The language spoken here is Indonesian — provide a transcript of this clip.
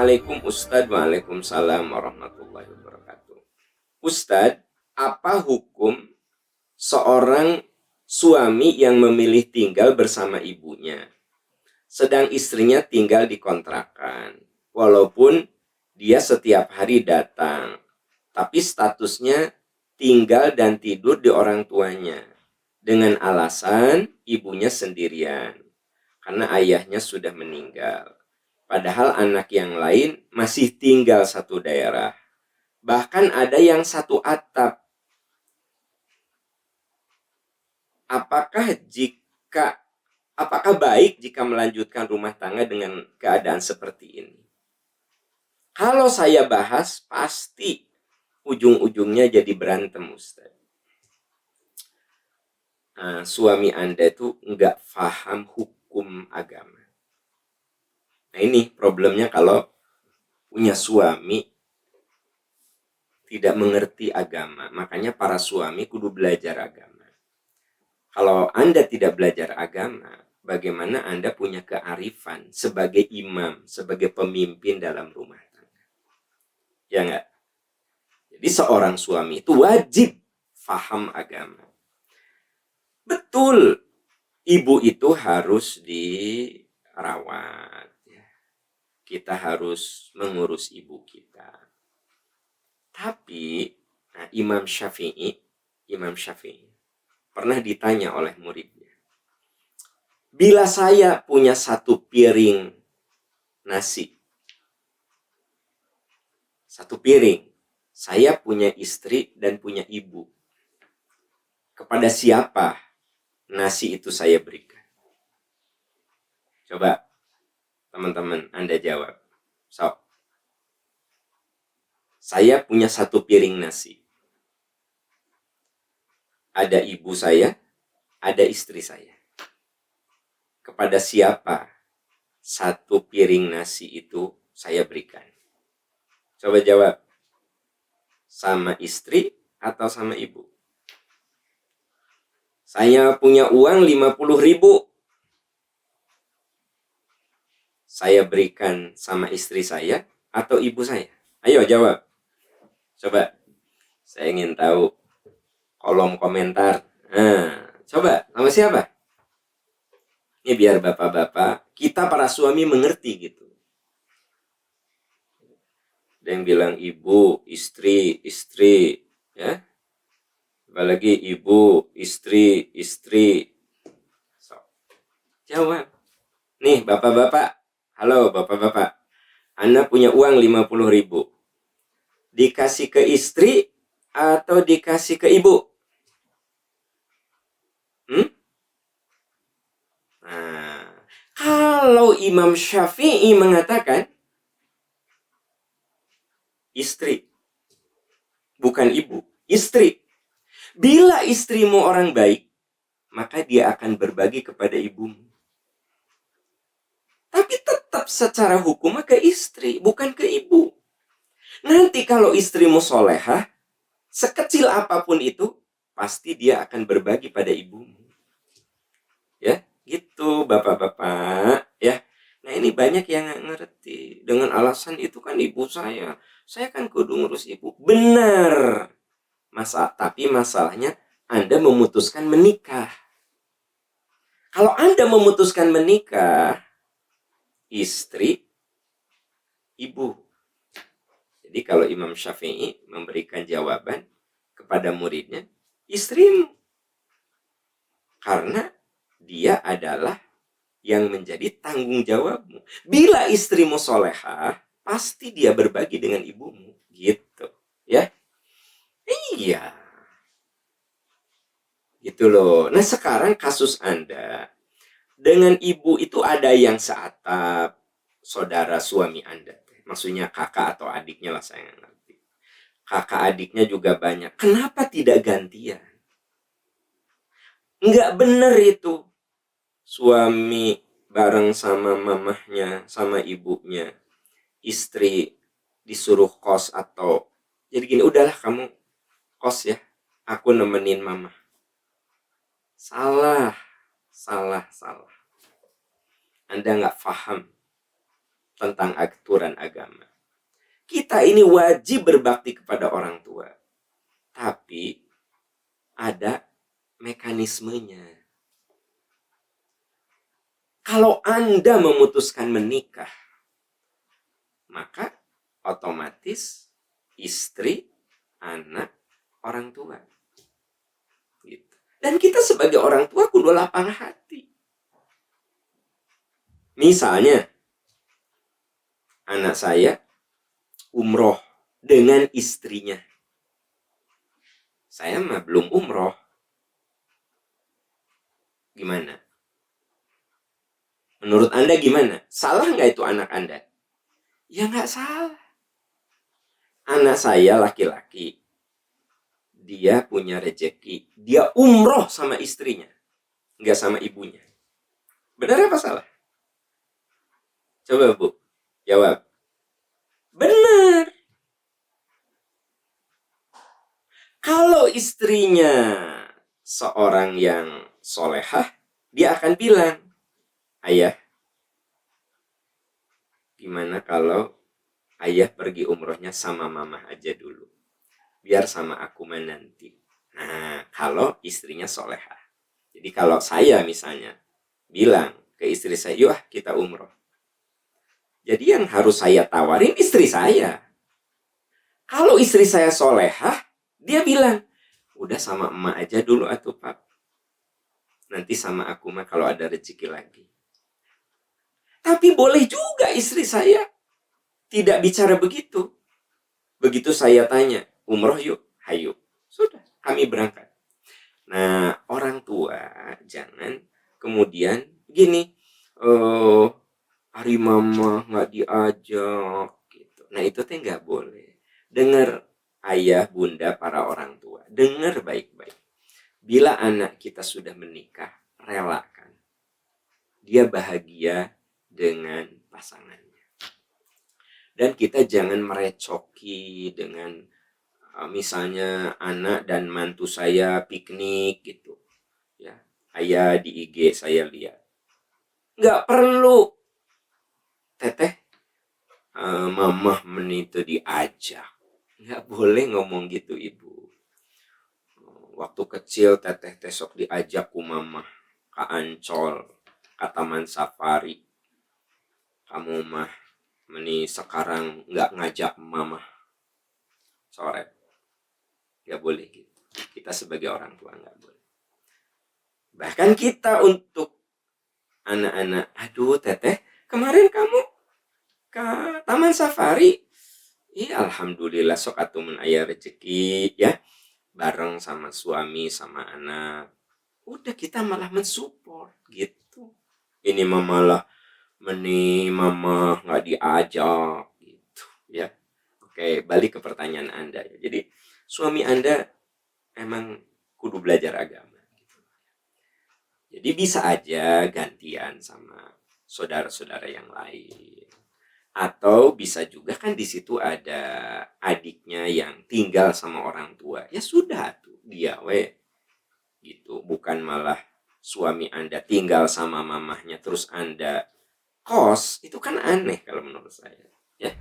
Assalamualaikum Ustadz. Waalaikumsalam warahmatullahi wabarakatuh. Ustadz, apa hukum seorang suami yang memilih tinggal bersama ibunya, sedang istrinya tinggal di kontrakan, walaupun dia setiap hari datang, tapi statusnya tinggal dan tidur di orang tuanya, dengan alasan ibunya sendirian, karena ayahnya sudah meninggal. Padahal anak yang lain masih tinggal satu daerah. Bahkan ada yang satu atap. Apakah baik jika melanjutkan rumah tangga dengan keadaan seperti ini? Kalau saya bahas, pasti ujung-ujungnya jadi berantem, Ustaz. Suami Anda itu nggak paham hukum agama. Nah ini problemnya kalau punya suami tidak mengerti agama. Makanya para suami kudu belajar agama. Kalau Anda tidak belajar agama, bagaimana Anda punya kearifan sebagai imam, sebagai pemimpin dalam rumah tangga? Ya enggak? Jadi seorang suami itu wajib paham agama. Betul, ibu itu harus dirawat. Kita harus mengurus ibu kita. Tapi Imam Syafi'i pernah ditanya oleh muridnya, bila saya punya satu piring nasi, satu piring, saya punya istri dan punya ibu, kepada siapa nasi itu saya berikan? Coba teman-teman Anda jawab. Sok. Saya punya satu piring nasi. Ada ibu saya, ada istri saya. Kepada siapa satu piring nasi itu saya berikan? Coba jawab. Sama istri atau sama ibu? Saya punya uang 50.000. Saya berikan sama istri saya atau ibu saya? Ayo jawab. Coba. Saya ingin tahu. Kolom komentar. Coba. Sama siapa? Ini biar bapak-bapak, kita para suami mengerti gitu. Ada yang bilang ibu, istri, ya. Apalagi ibu, istri. So, jawab. Nih bapak-bapak. Halo bapak-bapak. Anda punya uang 50.000. Dikasih ke istri atau dikasih ke ibu? Kalau Imam Syafi'i mengatakan istri, bukan ibu, istri. Bila istrimu orang baik, maka dia akan berbagi kepada ibumu. Tapi tetap secara hukum ke istri, bukan ke ibu. Nanti kalau istrimu solehah, sekecil apapun itu, pasti dia akan berbagi pada ibumu. Ya, gitu bapak-bapak. Ya. Nah ini banyak yang gak ngerti. Dengan alasan itu kan ibu saya kan kudu ngurus ibu. Benar. Tapi masalahnya Anda memutuskan menikah. Kalau Anda memutuskan menikah, istri, ibu. Jadi kalau Imam Syafi'i memberikan jawaban kepada muridnya, istrimu. Karena dia adalah yang menjadi tanggung jawabmu. Bila istrimu solehah, pasti dia berbagi dengan ibumu. Gitu. Ya. Iya. Gitu loh. Nah sekarang kasus Anda dengan ibu itu ada yang seatap, saudara suami Anda. Maksudnya kakak atau adiknya lah, saya ngerti. Kakak adiknya juga banyak. Kenapa tidak gantian? Nggak bener itu. Suami bareng sama mamahnya, sama ibunya. Istri disuruh kos atau jadi gini, udahlah kamu kos ya, aku nemenin mama. Salah. Anda nggak paham tentang aturan agama. Kita ini wajib berbakti kepada orang tua. Tapi ada mekanismenya. Kalau Anda memutuskan menikah, maka otomatis istri, anak, orang tua. Gitu. Dan kita sebagai orang tua kudu lapang hati. Misalnya, anak saya umroh dengan istrinya. Saya mah belum umroh. Gimana? Menurut Anda gimana? Salah nggak itu anak Anda? Ya nggak salah. Anak saya laki-laki. Dia punya rejeki. Dia umroh sama istrinya. Nggak sama ibunya. Benar apa salah? Coba Bu, jawab. Benar. Kalau istrinya seorang yang solehah, dia akan bilang, ayah, gimana kalau ayah pergi umrohnya sama mama aja dulu. Biar sama aku mah nanti. Nah, kalau istrinya solehah. Jadi kalau saya misalnya bilang ke istri saya, yuk kita umroh. Jadi yang harus saya tawarin istri saya. Kalau istri saya solehah, dia bilang, udah sama emak aja dulu atuh Pak. Nanti sama aku mah kalau ada rezeki lagi. Tapi boleh juga istri saya tidak bicara begitu. Begitu saya tanya, umroh yuk, hayu. Sudah, kami berangkat. Nah, orang tua jangan kemudian gini, hari mama nggak diajak gitu. Nah, itu teh nggak boleh. Dengar ayah, bunda, para orang tua. Dengar baik-baik. Bila anak kita sudah menikah, relakan. Dia bahagia dengan pasangannya. Dan kita jangan merecoki dengan misalnya anak dan mantu saya piknik gitu. Ya, ayah di IG saya lihat. Nggak perlu. Teteh, mamah menitu diajak. Nggak boleh ngomong gitu ibu. Waktu kecil teteh tesok diajak ku mamah ke Ancol, ke Taman Safari. Kamu mah meni sekarang nggak ngajak mamah sore. Nggak boleh gitu. Kita sebagai orang tua nggak boleh. Bahkan kita untuk anak-anak, aduh teteh, kemarin kamu ke Taman Safari. Iya, alhamdulillah sok atuh mun aya rezeki ya. Bareng sama suami, sama anak. Udah kita malah mensupport gitu. Ini mah malah meni mama nggak diajak gitu ya. Oke, balik ke pertanyaan Anda ya. Jadi suami Anda emang kudu belajar agama gitu. Jadi bisa aja gantian sama saudara-saudara yang lain. Atau bisa juga kan di situ ada adiknya yang tinggal sama orang tua. Ya sudah tuh, dia gitu. Bukan malah suami Anda tinggal sama mamahnya terus Anda kos, itu kan aneh kalau menurut saya. Ya.